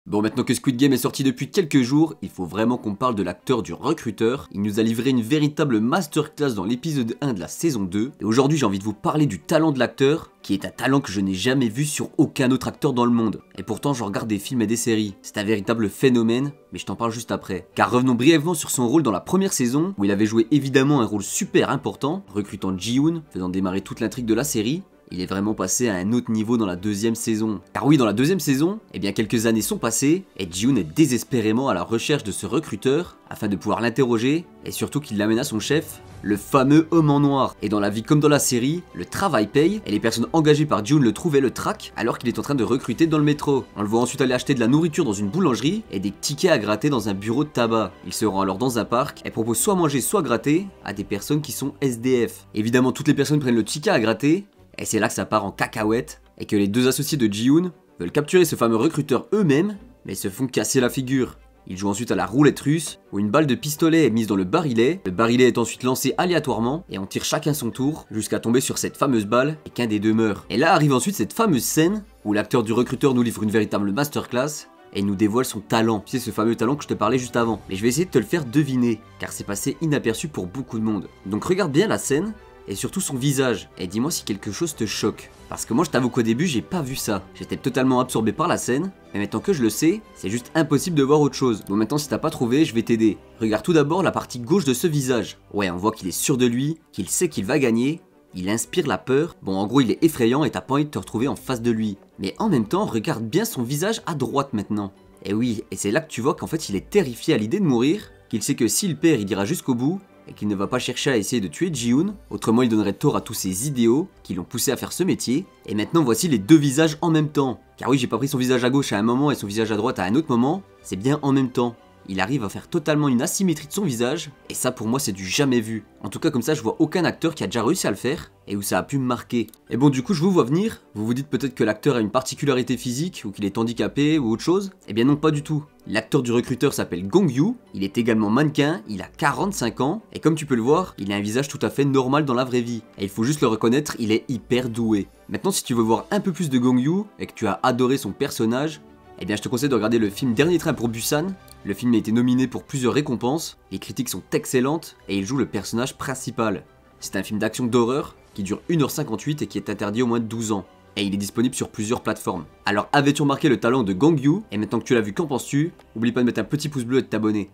Bon, maintenant que Squid Game est sorti depuis quelques jours, il faut vraiment qu'on parle de l'acteur du recruteur. Il nous a livré une véritable masterclass dans l'épisode 1 de la saison 2. Et aujourd'hui, j'ai envie de vous parler du talent de l'acteur, qui est un talent que je n'ai jamais vu sur aucun autre acteur dans le monde. Et pourtant, je regarde des films et des séries. C'est un véritable phénomène, mais je t'en parle juste après. Car revenons brièvement sur son rôle dans la première saison, où il avait joué évidemment un rôle super important, recrutant Ji-Hoon, faisant démarrer toute l'intrigue de la série. Il est vraiment passé à un autre niveau dans la deuxième saison. Car oui, dans la deuxième saison, quelques années sont passées, et Ji-Hoon est désespérément à la recherche de ce recruteur, afin de pouvoir l'interroger, et surtout qu'il l'amène à son chef, le fameux homme en noir. Et dans la vie comme dans la série, le travail paye, et les personnes engagées par Ji-Hoon le trouvent et le traquent, alors qu'il est en train de recruter dans le métro. On le voit ensuite aller acheter de la nourriture dans une boulangerie, et des tickets à gratter dans un bureau de tabac. Il se rend alors dans un parc, et propose soit manger soit gratter, à des personnes qui sont SDF. Évidemment, toutes les personnes prennent le ticket à gratter, et c'est là que ça part en cacahuète, et que les deux associés de Ji-Hoon veulent capturer ce fameux recruteur eux-mêmes, mais se font casser la figure. Ils jouent ensuite à la roulette russe, où une balle de pistolet est mise dans le barillet est ensuite lancé aléatoirement, et on tire chacun son tour, jusqu'à tomber sur cette fameuse balle, et qu'un des deux meurt. Et là arrive ensuite cette fameuse scène, où l'acteur du recruteur nous livre une véritable masterclass, et il nous dévoile son talent, c'est ce fameux talent que je te parlais juste avant. Mais je vais essayer de te le faire deviner, car c'est passé inaperçu pour beaucoup de monde. Donc regarde bien la scène, et surtout son visage, et dis-moi si quelque chose te choque. Parce que moi je t'avoue qu'au début j'ai pas vu ça, j'étais totalement absorbé par la scène, mais maintenant que je le sais, c'est juste impossible de voir autre chose. Bon maintenant si t'as pas trouvé, je vais t'aider. Regarde tout d'abord la partie gauche de ce visage. Ouais, on voit qu'il est sûr de lui, qu'il sait qu'il va gagner, il inspire la peur, bon en gros il est effrayant et t'as pas envie de te retrouver en face de lui. Mais en même temps, regarde bien son visage à droite maintenant. Et oui, et c'est là que tu vois qu'en fait il est terrifié à l'idée de mourir, qu'il sait que s'il perd il ira jusqu'au bout, et qu'il ne va pas chercher à essayer de tuer Ji-Hoon, autrement il donnerait tort à tous ses idéaux qui l'ont poussé à faire ce métier. Et maintenant voici les deux visages en même temps. Car oui, j'ai pas pris son visage à gauche à un moment et son visage à droite à un autre moment, c'est bien en même temps. Il arrive à faire totalement une asymétrie de son visage, et ça pour moi c'est du jamais vu. En tout cas comme ça je vois aucun acteur qui a déjà réussi à le faire, et où ça a pu me marquer. Et bon du coup je vous vois venir, vous vous dites peut-être que l'acteur a une particularité physique, ou qu'il est handicapé, ou autre chose. Eh bien non, pas du tout. L'acteur du recruteur s'appelle Gong-Yoo, il est également mannequin, il a 45 ans, et comme tu peux le voir, il a un visage tout à fait normal dans la vraie vie. Et il faut juste le reconnaître, il est hyper doué. Maintenant si tu veux voir un peu plus de Gong-Yoo, et que tu as adoré son personnage, eh bien je te conseille de regarder le film Dernier Train pour Busan. Le film a été nominé pour plusieurs récompenses, les critiques sont excellentes et il joue le personnage principal. C'est un film d'action d'horreur qui dure 1h58 et qui est interdit au moins de 12 ans. Et il est disponible sur plusieurs plateformes. Alors avais-tu remarqué le talent de Gong-Yoo? Et maintenant que tu l'as vu, qu'en penses-tu? Oublie pas de mettre un petit pouce bleu et de t'abonner.